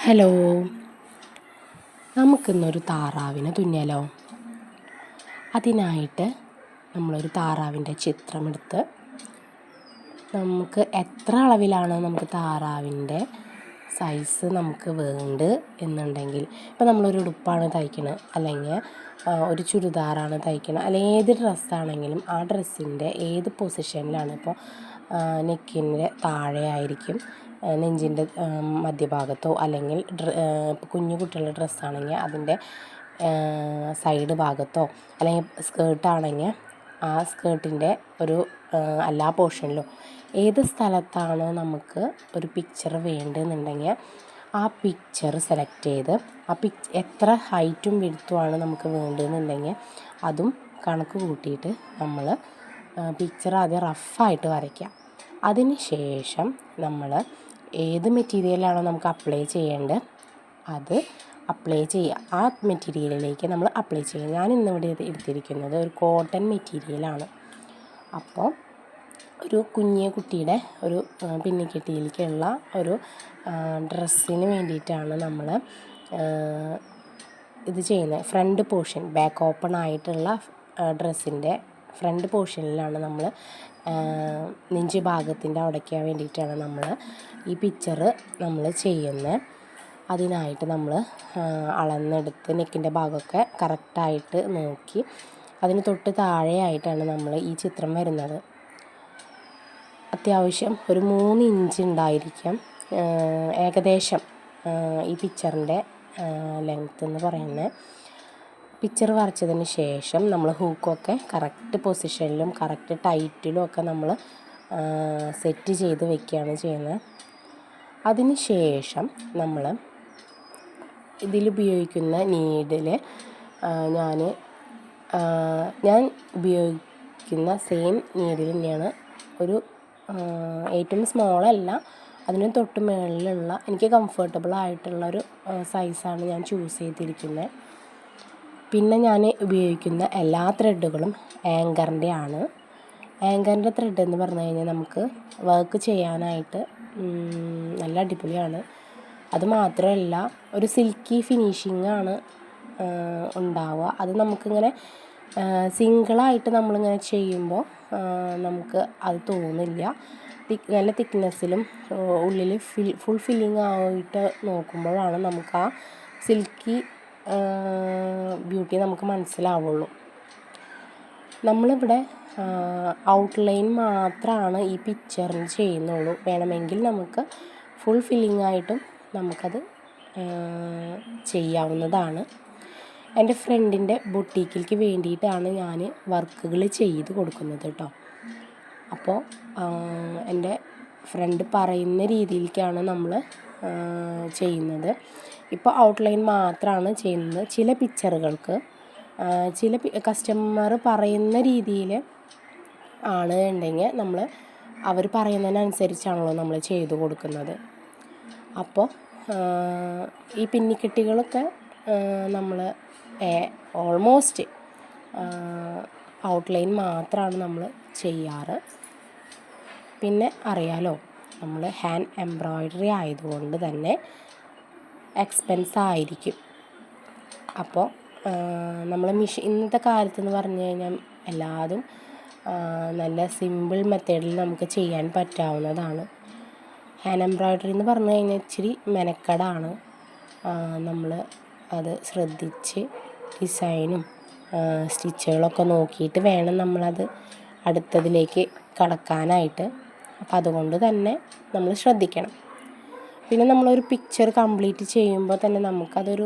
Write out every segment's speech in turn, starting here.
Hello, നമുക്കിന്നൊരു താറാവിനെ തുന്നിയാലോ? അതിനായിട്ട് നമ്മളൊരു താറാവിൻ്റെ ചിത്രമെടുത്ത് നമുക്ക് എത്ര അളവിലാണ് നമുക്ക് താറാവിൻ്റെ സൈസ് നമുക്ക് വേണ്ടത് എന്നുണ്ടെങ്കിൽ, ഇപ്പോൾ നമ്മളൊരു ഉടുപ്പാണ് തയ്ക്കുന്നത്, അല്ലെങ്കിൽ ഒരു ചുരിദാറാണ് തയ്ക്കുന്നത്, അല്ലെങ്കിൽ ഏത് ഡ്രസ്സാണെങ്കിലും ആ ഡ്രസ്സിൻ്റെ ഏത് പൊസിഷനിലാണ്, ഇപ്പോൾ നെക്കിൻ്റെ താഴെ ആയിരിക്കും, നെഞ്ചിൻ്റെ മധ്യഭാഗത്തോ, അല്ലെങ്കിൽ കുഞ്ഞു കുട്ടികളുടെ ഡ്രസ്സാണെങ്കിൽ അതിൻ്റെ സൈഡ് ഭാഗത്തോ, അല്ലെങ്കിൽ സ്കേർട്ടാണെങ്കിൽ ആ സ്കേർട്ടിൻ്റെ ഒരു എല്ലാ പോർഷനിലും ഏത് സ്ഥലത്താണോ നമുക്ക് ഒരു പിക്ചർ വേണ്ടതെന്നുണ്ടെങ്കിൽ ആ പിക്ചർ സെലക്ട് ചെയ്ത് എത്ര ഹൈറ്റും വിഡ്ത്തുമാണ് നമുക്ക് വേണ്ടതെന്നുണ്ടെങ്കിൽ അതും കണക്ക് കൂട്ടിയിട്ട് നമ്മൾ പിക്ചർ ആദ്യം റഫായിട്ട് വരയ്ക്കാം. അതിന് ശേഷം നമ്മൾ ഏത് മെറ്റീരിയലാണോ നമുക്ക് അപ്ലൈ ചെയ്യേണ്ടത് അത് അപ്ലൈ ചെയ്യുക. ആ മെറ്റീരിയലിലേക്ക് നമ്മൾ അപ്ലൈ ചെയ്യുക. ഞാൻ ഇന്നിവിടെ എടുത്തിരിക്കുന്നത് ഒരു കോട്ടൺ മെറ്റീരിയലാണ്. അപ്പോൾ ഒരു കുഞ്ഞു കുട്ടിയുടെ ഒരു പിന്നിക്കെട്ടിയിലേക്കുള്ള ഒരു ഡ്രസ്സിന് വേണ്ടിയിട്ടാണ് നമ്മൾ ഇത് ചെയ്യുന്നത്. ഫ്രണ്ട് പോർഷൻ, ബാക്ക് ഓപ്പൺ ആയിട്ടുള്ള ഡ്രസ്സിൻ്റെ ഫ്രണ്ട് പോർഷനിലാണ് നമ്മൾ നെഞ്ച് ഭാഗത്തിൻ്റെ അവിടേക്കാൻ വേണ്ടിയിട്ടാണ് നമ്മൾ ഈ പിക്ചർ നമ്മൾ ചെയ്യുന്നത്. അതിനായിട്ട് നമ്മൾ അളന്നെടുത്ത് നെക്കിൻ്റെ ഭാഗമൊക്കെ കറക്റ്റായിട്ട് നോക്കി അതിന് തൊട്ട് താഴെയായിട്ടാണ് നമ്മൾ ഈ ചിത്രം വരുന്നത്. അത്യാവശ്യം ഒരു 3 ഇഞ്ച് ഉണ്ടായിരിക്കും ഏകദേശം ഈ പിക്ചറിൻ്റെ ലെങ്ത്ത് എന്ന് പറയുന്നത്. പിക്ചർ വരച്ചതിന് ശേഷം നമ്മൾ ഹൂക്കൊക്കെ കറക്റ്റ് പൊസിഷനിലും കറക്റ്റ് ടൈറ്റിലും ഒക്കെ നമ്മൾ സെറ്റ് ചെയ്ത് വെക്കുകയാണ് ചെയ്യുന്നത്. അതിന് ശേഷം നമ്മൾ ഇതിലുപയോഗിക്കുന്ന നീഡിൽ ഞാൻ ഉപയോഗിക്കുന്ന സെയിം നീഡിൽ തന്നെയാണ്. ഒരു ഏറ്റവും സ്മോളല്ല, അതിന് തൊട്ട് മുകളിലുള്ള എനിക്ക് കംഫർട്ടബിൾ ആയിട്ടുള്ളൊരു സൈസാണ് ഞാൻ ചൂസ് ചെയ്തിരിക്കുന്നത്. പിന്നെ ഞാൻ ഉപയോഗിക്കുന്ന എല്ലാ ത്രെഡുകളും ആങ്കറിൻ്റെ ആണ്. ആങ്കറിൻ്റെ ത്രെഡ് എന്ന് പറഞ്ഞു കഴിഞ്ഞാൽ നമുക്ക് വർക്ക് ചെയ്യാനായിട്ട് നല്ല അടിപൊളിയാണ്. അതുമാത്രമല്ല ഒരു സിൽക്കി ഫിനിഷിങ്ങാണ് ഉണ്ടാവുക. അത് നമുക്കിങ്ങനെ സിംഗിളായിട്ട് നമ്മളിങ്ങനെ ചെയ്യുമ്പോൾ നമുക്ക് അത് തോന്നില്ല. നല്ല തിക്നെസ്സിലും ഉള്ളിൽ ഫുൾ ഫില്ലിങ് ആയിട്ട് നോക്കുമ്പോഴാണ് നമുക്ക് ആ സിൽക്കി ബ്യൂട്ടി നമുക്ക് മനസ്സിലാവുള്ളൂ. നമ്മളിവിടെ ഔട്ട്ലൈൻ മാത്രമാണ് ഈ പിക്ചറിന് ചെയ്യുന്നുള്ളൂ. വേണമെങ്കിൽ നമുക്ക് ഫുൾ ഫില്ലിംഗ് ആയിട്ടും നമുക്കത് ചെയ്യാവുന്നതാണ്. എൻ്റെ ഫ്രണ്ടിൻ്റെ ബൊട്ടീക്കിലേക്ക് വേണ്ടിയിട്ടാണ് ഞാൻ വർക്കുകൾ ചെയ്ത് കൊടുക്കുന്നത് കേട്ടോ. അപ്പോൾ എൻ്റെ ഫ്രണ്ട് പറയുന്ന രീതിയിലേക്കാണ് നമ്മൾ ചെയ്യുന്നത്. ഇപ്പോൾ ഔട്ട്ലൈൻ മാത്രമാണ് ചെയ്യുന്നത്. ചില പിക്ചറുകൾക്ക് ചില കസ്റ്റമർ പറയുന്ന രീതിയിൽ ആണ് ഉണ്ടെങ്കിൽ നമ്മൾ അവർ പറയുന്നതിനനുസരിച്ചാണല്ലോ നമ്മൾ ചെയ്തു കൊടുക്കുന്നത്. അപ്പോൾ ഈ പിന്നിക്കെട്ടികളൊക്കെ നമ്മൾ ഓൾമോസ്റ്റ് ഔട്ട്ലൈൻ മാത്രമാണ് നമ്മൾ ചെയ്യാറ്. പിന്നെ അറിയാലോ, നമ്മൾ ഹാൻഡ് എംബ്രോയ്ഡറി ആയതുകൊണ്ട് തന്നെ എക്സ്പെൻസ് ആയിരിക്കും. അപ്പോൾ നമ്മൾ ഇന്നത്തെ കാലത്തെന്ന് പറഞ്ഞു കഴിഞ്ഞാൽ എല്ലാതും നല്ല സിമ്പിൾ മെത്തേഡിൽ നമുക്ക് ചെയ്യാൻ പറ്റാവുന്നതാണ്. ഹാൻഡ് എംബ്രോയ്ഡറി എന്ന് പറഞ്ഞു കഴിഞ്ഞാൽ ഇച്ചിരി മെനക്കെടാണ്. നമ്മൾ അത് ശ്രദ്ധിച്ച് ഡിസൈനും സ്റ്റിച്ചുകളൊക്കെ നോക്കിയിട്ട് വേണം നമ്മളത് അടുത്തതിലേക്ക് കടക്കാനായിട്ട്. അപ്പം അതുകൊണ്ട് തന്നെ നമ്മൾ ശ്രദ്ധിക്കണം. പിന്നെ നമ്മളൊരു പിക്ചർ കംപ്ലീറ്റ് ചെയ്യുമ്പോൾ തന്നെ നമുക്കതൊരു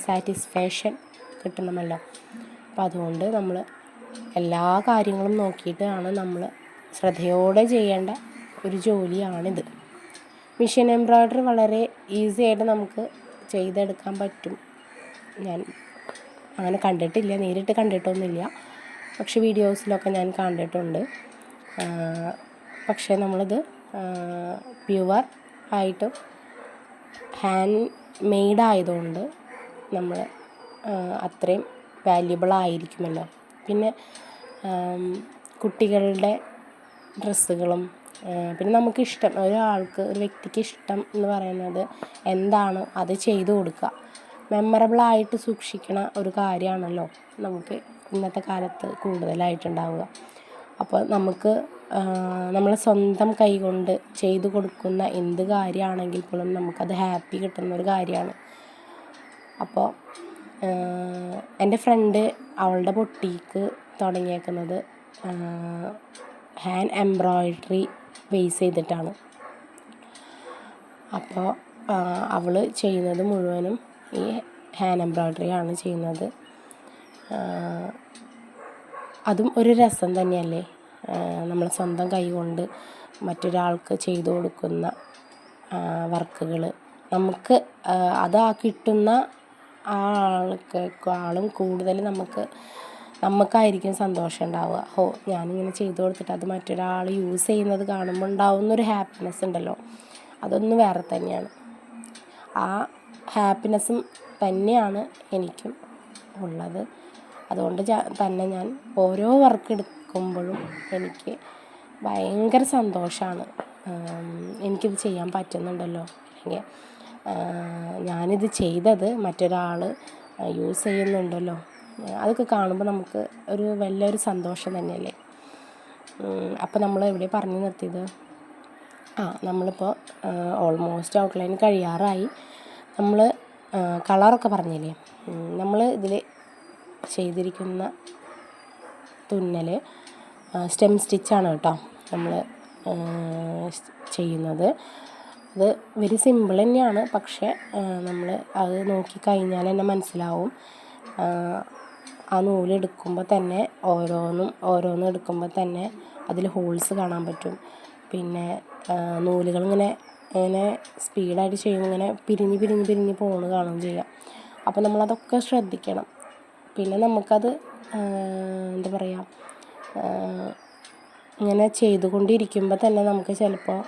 സാറ്റിസ്ഫാക്ഷൻ കിട്ടണമല്ലോ. അപ്പം അതുകൊണ്ട് നമ്മൾ എല്ലാ കാര്യങ്ങളും നോക്കിയിട്ടാണ് നമ്മൾ ശ്രദ്ധയോടെ ചെയ്യേണ്ട ഒരു ജോലിയാണിത്. മെഷീൻ എംബ്രോയ്ഡറി വളരെ ഈസി ആയിട്ട് നമുക്ക് ചെയ്തെടുക്കാൻ പറ്റും. ഞാൻ അങ്ങനെ കണ്ടിട്ടില്ല, നേരിട്ട് കണ്ടിട്ടൊന്നുമില്ല, പക്ഷെ വീഡിയോസിലൊക്കെ ഞാൻ കണ്ടിട്ടുണ്ട്. പക്ഷേ നമ്മളിത് പ്യുവർ ആയിട്ടും ഹാൻഡ് മെയ്ഡ് ആയതുകൊണ്ട് നമ്മൾ അത്രയും വാല്യുബിൾ ആയിരിക്കുമല്ലോ. പിന്നെ കുട്ടികളുടെ ഡ്രസ്സുകളും പിന്നെ നമുക്കിഷ്ടം ഒരാൾക്ക് ഒരു വ്യക്തിക്ക് ഇഷ്ടം എന്ന് പറയുന്നത് എന്താണോ അത് ചെയ്തു കൊടുക്കുക. മെമ്മറബിളായിട്ട് സൂക്ഷിക്കണ ഒരു കാര്യമാണല്ലോ നമുക്ക് ഇന്നത്തെ കാലത്ത് കൂടുതലായിട്ടുണ്ടാവുക. അപ്പോൾ നമുക്ക് നമ്മളെ സ്വന്തം കൈ കൊണ്ട് ചെയ്തു കൊടുക്കുന്ന എന്ത് കാര്യമാണെങ്കിൽ പോലും നമുക്കത് ഹാപ്പി കിട്ടുന്നൊരു കാര്യമാണ്. അപ്പോൾ എൻ്റെ ഫ്രണ്ട് അവളുടെ ബൊട്ടീക്ക് തുടങ്ങിയേക്കുന്നത് ഹാൻഡ് എംബ്രോയിഡറി ബേസ് ചെയ്തിട്ടാണ്. അപ്പോൾ അവൾ ചെയ്യുന്നത് മുഴുവനും ഈ ഹാൻഡ് എംബ്രോയിഡറി ആണ് ചെയ്യുന്നത്. അതും ഒരു രസം തന്നെയല്ലേ, നമ്മൾ സ്വന്തം കൈ കൊണ്ട് മറ്റൊരാൾക്ക് ചെയ്തു കൊടുക്കുന്ന വർക്കുകൾ നമുക്ക് അത് കിട്ടുന്ന ആൾക്കാളും കൂടുതൽ നമുക്കായിരിക്കും സന്തോഷം ഉണ്ടാവുക. ഞാനിങ്ങനെ ചെയ്തു കൊടുത്തിട്ട് അത് മറ്റൊരാൾ യൂസ് ചെയ്യുന്നത് കാണുമ്പോൾ ഉണ്ടാവുന്നൊരു ഹാപ്പിനെസ് ഉണ്ടല്ലോ, അതൊന്ന് വേറെ തന്നെയാണ്. ആ ഹാപ്പിനെസ്സും തന്നെയാണ് എനിക്കും ഉള്ളത്. അതുകൊണ്ട് തന്നെ ഞാൻ ഓരോ വർക്ക് എടുക്കുമ്പോഴും എനിക്ക് ഭയങ്കര സന്തോഷമാണ്. എനിക്കിത് ചെയ്യാൻ പറ്റുന്നുണ്ടല്ലോ, അല്ലെങ്കിൽ ഞാനിത് ചെയ്തത് മറ്റൊരാൾ യൂസ് ചെയ്യുന്നുണ്ടല്ലോ, അതൊക്കെ കാണുമ്പോൾ നമുക്ക് വലിയൊരു സന്തോഷം തന്നെയല്ലേ. അപ്പോൾ നമ്മൾ എവിടെ പറഞ്ഞു നിർത്തിയത്? നമ്മളിപ്പോൾ ഓൾമോസ്റ്റ് ഔട്ട്ലൈൻ കഴിയാറായി. നമ്മൾ കളറൊക്കെ പറഞ്ഞില്ലേ, നമ്മൾ ഇതിൽ ചെയ്തിരിക്കുന്ന തുന്നൽ സ്റ്റെം സ്റ്റിച്ചാണ് കേട്ടോ നമ്മൾ ചെയ്യുന്നത്. അത് വെരി സിമ്പിൾ തന്നെയാണ്, പക്ഷേ നമ്മൾ അത് നോക്കിക്കഴിഞ്ഞാൽ തന്നെ മനസ്സിലാവും. ആ നൂലെടുക്കുമ്പോൾ തന്നെ ഓരോന്നും എടുക്കുമ്പോൾ തന്നെ അതിൽ ഹോൾസ് കാണാൻ പറ്റും. പിന്നെ നൂലുകളിങ്ങനെ സ്പീഡായിട്ട് ചെയ്യുമ്പോൾ ഇങ്ങനെ പിരിഞ്ഞ് പോകുന്നത് കാണുകയും ചെയ്യാം. അപ്പോൾ നമ്മളതൊക്കെ ശ്രദ്ധിക്കണം. പിന്നെ നമുക്കത് എന്താ പറയുക, ഇങ്ങനെ ചെയ്തുകൊണ്ടിരിക്കുമ്പോൾ തന്നെ നമുക്ക് ചിലപ്പോൾ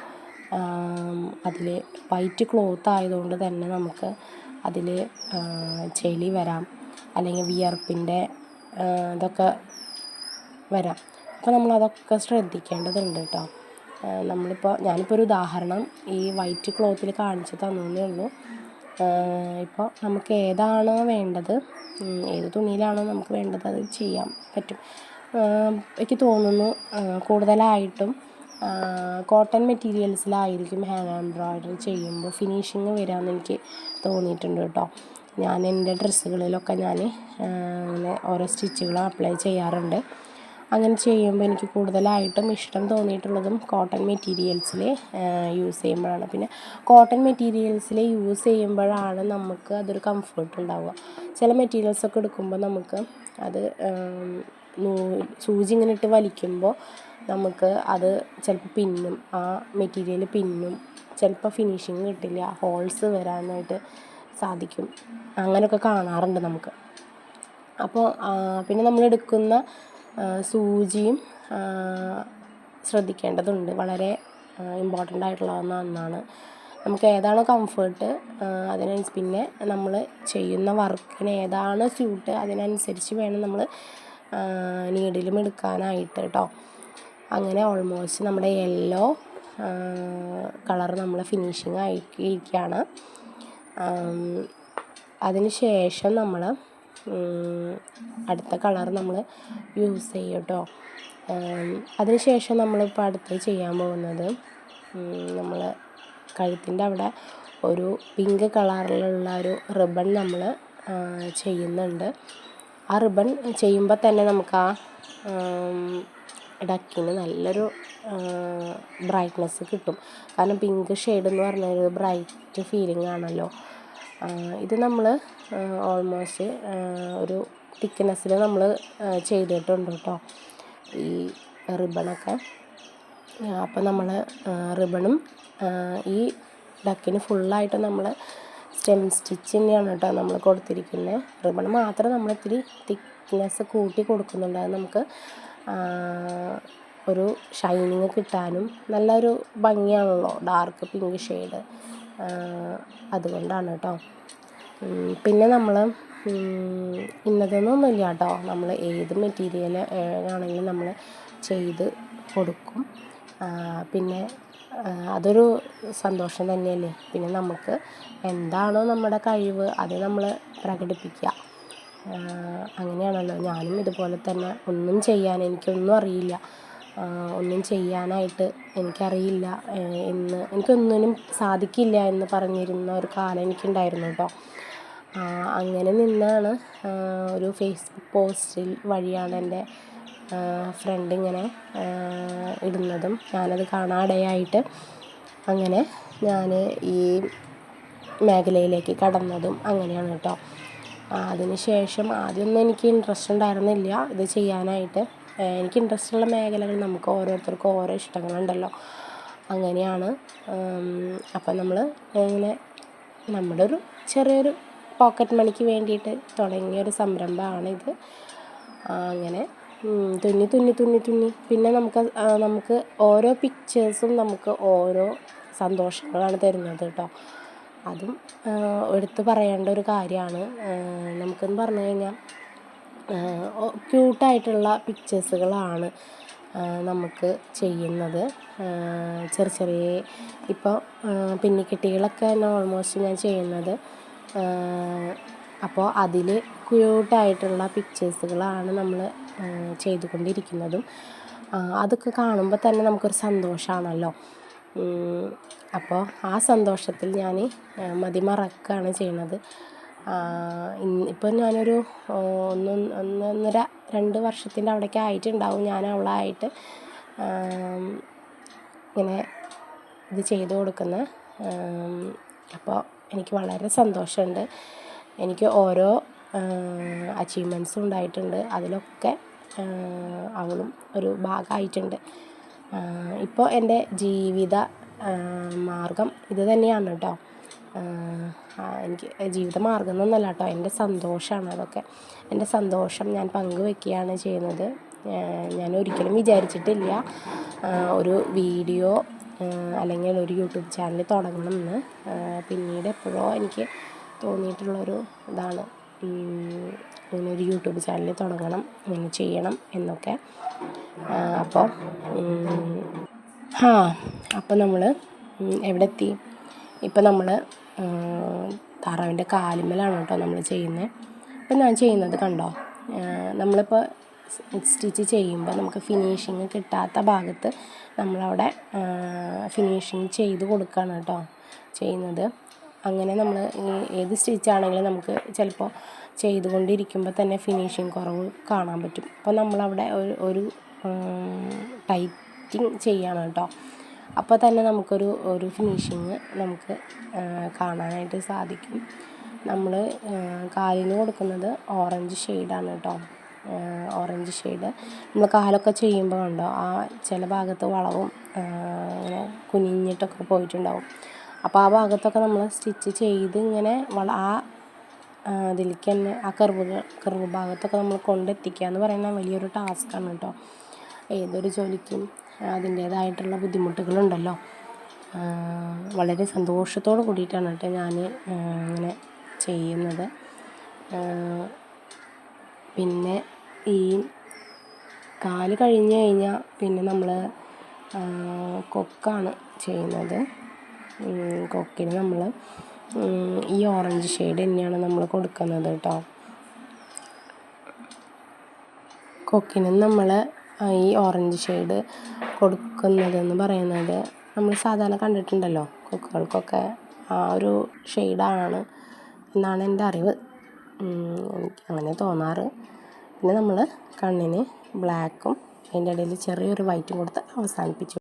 അതിൽ വൈറ്റ് ക്ലോത്ത് ആയതുകൊണ്ട് തന്നെ നമുക്ക് അതിൽ ചെളി വരാം, അല്ലെങ്കിൽ വിയർപ്പിൻ്റെ ഇതൊക്കെ വരാം. അപ്പോൾ നമ്മളതൊക്കെ ശ്രദ്ധിക്കേണ്ടതുണ്ട് കേട്ടോ. ഞാനിപ്പോൾ ഒരു ഉദാഹരണം ഈ വൈറ്റ് ക്ലോത്തിൽ കാണിച്ച് തന്നേ ഉള്ളൂ. ഇപ്പോൾ നമുക്ക് ഏതാണോ വേണ്ടത്, ഏത് തുണിയിലാണോ നമുക്ക് വേണ്ടത് അത് ചെയ്യാൻ പറ്റും. എനിക്ക് തോന്നുന്നു കൂടുതലായിട്ടും കോട്ടൺ മെറ്റീരിയൽസിലായിരിക്കും ഹാൻഡ് എംബ്രോയിഡറി ചെയ്യുമ്പോൾ ഫിനിഷിങ് വരാമെന്ന് എനിക്ക് തോന്നിയിട്ടുണ്ട് കേട്ടോ. ഞാൻ എൻ്റെ ഡ്രസ്സുകളിലൊക്കെ ഇങ്ങനെ ഓരോ സ്റ്റിച്ചുകൾ അപ്ലൈ ചെയ്യാറുണ്ട്. അങ്ങനെ ചെയ്യുമ്പോൾ എനിക്ക് കൂടുതലായിട്ടും ഇഷ്ടം തോന്നിയിട്ടുള്ളതും കോട്ടൺ മെറ്റീരിയൽസിൽ യൂസ് ചെയ്യുമ്പോഴാണ്. പിന്നെ കോട്ടൺ മെറ്റീരിയൽസിൽ യൂസ് ചെയ്യുമ്പോഴാണ് നമുക്ക് അതൊരു കംഫർട്ട് ഉണ്ടാവുക. ചില മെറ്റീരിയൽസൊക്കെ എടുക്കുമ്പോൾ നമുക്ക് അത് സൂചി ഇങ്ങനെ ഇട്ട് വലിക്കുമ്പോൾ നമുക്ക് അത് ചിലപ്പോൾ പിന്നും, ആ മെറ്റീരിയൽ പിന്നും, ചിലപ്പോൾ ഫിനിഷിങ് കിട്ടില്ല, ഹോൾസ് വരാനായിട്ട് സാധിക്കും. അങ്ങനെയൊക്കെ കാണാറുണ്ട് നമുക്ക്. അപ്പോൾ പിന്നെ നമ്മളെടുക്കുന്ന സൂചിയും ശ്രദ്ധിക്കേണ്ടതുണ്ട്. വളരെ ഇമ്പോർട്ടൻ്റ് ആയിട്ടുള്ള ഒന്നാണ്. നമുക്ക് ഏതാണോ കംഫേർട്ട് പിന്നെ നമ്മൾ ചെയ്യുന്ന വർക്കിന് ഏതാണ് സ്യൂട്ട് അതിനനുസരിച്ച് വേണം നമ്മൾ നീഡിലും എടുക്കാനായിട്ട് കേട്ടോ. അങ്ങനെ ഓൾമോസ്റ്റ് നമ്മുടെ യെല്ലോ കളർ നമ്മൾ ഫിനിഷിങ് ആയിരിക്കുകയാണ്. അതിന് ശേഷം നമ്മൾ അടുത്ത കളർ നമ്മൾ യൂസ് ചെയ്യും കേട്ടോ. അതിന് ശേഷം നമ്മളിപ്പോൾ അടുത്ത് ചെയ്യാൻ പോകുന്നത്, നമ്മൾ കഴുത്തിൻ്റെ അവിടെ ഒരു പിങ്ക് കളറിലുള്ള ഒരു റിബൺ നമ്മൾ ചെയ്യുന്നുണ്ട്. ആ റിബൺ ചെയ്യുമ്പോൾ തന്നെ നമുക്ക് ആ ഡക്കിന് നല്ലൊരു ബ്രൈറ്റ്നെസ് കിട്ടും. കാരണം പിങ്ക് ഷെയ്ഡ് എന്ന് പറഞ്ഞാൽ ഒരു ബ്രൈറ്റ് ഫീലിംഗ് ആണല്ലോ. ഇത് നമ്മൾ ഓൾമോസ്റ്റ് ഒരു തിക്നെസ്സിൽ നമ്മൾ ചെയ്തിട്ടുണ്ട് കേട്ടോ ഈ റിബണൊക്കെ. അപ്പോൾ നമ്മൾ റിബണും ഈ ഡക്കിന് ഫുള്ളായിട്ട് നമ്മൾ സ്റ്റെം സ്റ്റിച്ച് തന്നെയാണ് കേട്ടോ നമ്മൾ കൊടുത്തിരിക്കുന്നത്. റിബൺ മാത്രം നമ്മൾ ഇത്തിരി തിക്നെസ് കൂട്ടി കൊടുക്കുന്നുണ്ട്. അത് നമുക്ക് ഒരു ഷൈനിങ് കിട്ടാനും നല്ലൊരു ഭംഗിയാണല്ലോ ഡാർക്ക് പിങ്ക് ഷെയ്ഡ്, അതുകൊണ്ടാണ് കേട്ടോ. പിന്നെ നമ്മൾ ഇന്നതൊന്നുമില്ല കേട്ടോ, നമ്മൾ ഏത് മെറ്റീരിയൽ ആണെങ്കിലും നമ്മൾ ചെയ്ത് കൊടുക്കും. പിന്നെ അതൊരു സന്തോഷം തന്നെയല്ലേ. പിന്നെ നമുക്ക് എന്താണോ നമ്മുടെ കഴിവ് അത് നമ്മൾ പ്രകടിപ്പിക്കുക. അങ്ങനെയാണല്ലോ. ഞാനും ഇതുപോലെ തന്നെ എനിക്കൊന്നും അറിയില്ല. ഒന്നും ചെയ്യാനായിട്ട് എനിക്കറിയില്ല എനിക്കൊന്നിനും സാധിക്കില്ല എന്ന് പറഞ്ഞിരുന്ന ഒരു കാലം എനിക്കുണ്ടായിരുന്നു കേട്ടോ. അങ്ങനെ നിന്നാണ് ഒരു ഫേസ്ബുക്ക് പോസ്റ്റിൽ വഴിയാണ് എൻ്റെ ഫ്രണ്ട് ഇങ്ങനെ ഇടുന്നതും ഞാനത് കാണാനിടയായിട്ട് അങ്ങനെ ഞാൻ ഈ മേഖലയിലേക്ക് കടന്നതും അങ്ങനെയാണ് കേട്ടോ. അതിന് ശേഷം ആദ്യമൊന്നും എനിക്ക് ഇൻട്രസ്റ്റ് ഉണ്ടായിരുന്നില്ല ഇത് ചെയ്യാനായിട്ട്. എനിക്ക് ഇൻട്രസ്റ്റുള്ള മേഖലകൾ നമുക്ക് ഓരോരുത്തർക്കും ഓരോ ഇഷ്ടങ്ങളുണ്ടല്ലോ. അങ്ങനെയാണ്. അപ്പം നമ്മൾ ഇങ്ങനെ നമ്മുടെ ഒരു ചെറിയൊരു പോക്കറ്റ് മണിക്ക് വേണ്ടിയിട്ട് തുടങ്ങിയൊരു സംരംഭമാണിത്. അങ്ങനെ തുന്നി പിന്നെ നമുക്ക് ഓരോ പിക്ചേഴ്സും നമുക്ക് ഓരോ സന്തോഷങ്ങളാണ് തരുന്നത് കേട്ടോ. അതും എടുത്ത് പറയേണ്ട ഒരു കാര്യമാണ്. നമുക്കെന്ന് പറഞ്ഞു കഴിഞ്ഞാൽ ക്യൂട്ടായിട്ടുള്ള പിക്ചേഴ്സുകളാണ് നമുക്ക് ചെയ്യുന്നത്. ചെറിയ ഇപ്പോൾ പിന്നിക്കെട്ടികളൊക്കെ തന്നെ ഓൾമോസ്റ്റ് ഞാൻ ചെയ്യുന്നത്. അപ്പോൾ അതിൽ ക്യൂട്ടായിട്ടുള്ള പിക്ചേഴ്സുകളാണ് നമ്മൾ ചെയ്തുകൊണ്ടിരിക്കുന്നതും. അതൊക്കെ കാണുമ്പോൾ തന്നെ നമുക്കൊരു സന്തോഷമാണല്ലോ. അപ്പോൾ ആ സന്തോഷത്തിൽ ഞാൻ മതിമറക്കുകയാണ് ചെയ്യുന്നത്. ഇപ്പോൾ ഞാനൊരു 2 വർഷത്തിൻ്റെ അവിടേക്ക് ആയിട്ടുണ്ടാവും ഞാൻ അവളായിട്ട് ഇങ്ങനെ ഇത് ചെയ്തു കൊടുക്കുന്നത്. അപ്പോൾ എനിക്ക് വളരെ സന്തോഷമുണ്ട്. എനിക്ക് ഓരോ അച്ചീവ്മെൻറ്റ്സും ഉണ്ടായിട്ടുണ്ട്. അതിലൊക്കെ അവളും ഒരു ഭാഗമായിട്ടുണ്ട്. ഇപ്പോൾ എൻ്റെ ജീവിത മാർഗം ഇത് തന്നെയാണ് കേട്ടോ. എനിക്ക് ജീവിത മാർഗം എന്നൊന്നുമല്ല കേട്ടോ, എൻ്റെ സന്തോഷമാണ് അതൊക്കെ. എൻ്റെ സന്തോഷം ഞാൻ പങ്കുവെക്കുകയാണ് ചെയ്യുന്നത്. ഞാൻ ഒരിക്കലും വിചാരിച്ചിട്ടില്ല ഒരു വീഡിയോ അല്ലെങ്കിൽ ഒരു യൂട്യൂബ് ചാനൽ തുടങ്ങണമെന്ന്. പിന്നീട് എപ്പോഴോ എനിക്ക് തോന്നിയിട്ടുള്ളൊരു ഇതാണ് ഇങ്ങനൊരു യൂട്യൂബ് ചാനൽ തുടങ്ങണം, ഇങ്ങനെ ചെയ്യണം എന്നൊക്കെ. അപ്പോൾ നമ്മൾ എവിടെ എത്തി? ഇപ്പം നമ്മൾ താറാവിൻ്റെ കാലുമ്മലാണ് കേട്ടോ നമ്മൾ ചെയ്യുന്നത്. അപ്പം ഞാൻ ചെയ്യുന്നത് കണ്ടോ, നമ്മളിപ്പോൾ സ്റ്റിച്ച് ചെയ്യുമ്പോൾ നമുക്ക് ഫിനിഷിങ് കിട്ടാത്ത ഭാഗത്ത് നമ്മളവിടെ ഫിനിഷിങ് ചെയ്ത് കൊടുക്കുകയാണ് കേട്ടോ ചെയ്യുന്നത്. അങ്ങനെ നമ്മൾ ഏത് സ്റ്റിച്ചാണെങ്കിലും നമുക്ക് ചിലപ്പോൾ ചെയ്തുകൊണ്ടിരിക്കുമ്പോൾ തന്നെ ഫിനിഷിങ് കുറവ് കാണാൻ പറ്റും. അപ്പോൾ നമ്മളവിടെ ഒരു ടൈറ്റിങ് ചെയ്യണം കേട്ടോ. അപ്പോൾ തന്നെ ഒരു ഫിനിഷിങ് നമുക്ക് കാണാനായിട്ട് സാധിക്കും. നമ്മൾ കാലിന് കൊടുക്കുന്നത് ഓറഞ്ച് ഷെയ്ഡാണ് കേട്ടോ. ഓറഞ്ച് ഷെയ്ഡ് നമ്മൾ കാലൊക്കെ ചെയ്യുമ്പോൾ കണ്ടോ ചില ഭാഗത്ത് വളവും ഇങ്ങനെ കുനിഞ്ഞിട്ടൊക്കെ പോയിട്ടുണ്ടാവും. അപ്പോൾ ആ ഭാഗത്തൊക്കെ നമ്മൾ സ്റ്റിച്ച് ചെയ്ത് ഇങ്ങനെ അതിലേക്ക് തന്നെ ആ കർവ് ഭാഗത്തൊക്കെ നമ്മൾ കൊണ്ടെത്തിക്കുക എന്ന് പറയുന്നത് വലിയൊരു ടാസ്ക്കാണ് കേട്ടോ. ഏതൊരു ജോലിക്കും അതിൻ്റേതായിട്ടുള്ള ബുദ്ധിമുട്ടുകളുണ്ടല്ലോ. വളരെ സന്തോഷത്തോട് കൂടിയിട്ടാണ് കേട്ടോ ഞാൻ ഇങ്ങനെ ചെയ്യുന്നത്. പിന്നെ ഈ കാല് കഴിഞ്ഞ് കഴിഞ്ഞാൽ പിന്നെ നമ്മൾ കൊക്കാണ് ചെയ്യുന്നത്. കൊക്കിന് നമ്മൾ ഈ ഓറഞ്ച് ഷെയ്ഡ് തന്നെയാണ് നമ്മൾ കൊടുക്കുന്നത് കേട്ടോ. കൊക്കിന് നമ്മൾ ഈ ഓറഞ്ച് ഷെയ്ഡ് കൊടുക്കുന്നതെന്ന് പറയുന്നത് നമ്മൾ സാധാരണ കണ്ടിട്ടുണ്ടല്ലോ, കൊക്കുകൾക്കൊക്കെ ആ ഒരു ഷെയ്ഡാണ് എന്നാണ് എൻ്റെ അറിവ്. എനിക്ക് അങ്ങനെ തോന്നാറ്. പിന്നെ നമ്മൾ കണ്ണിന് ബ്ലാക്കും അതിൻ്റെ ഇടയിൽ ചെറിയൊരു വൈറ്റും കൊടുത്ത് അവസാനിപ്പിച്ചു.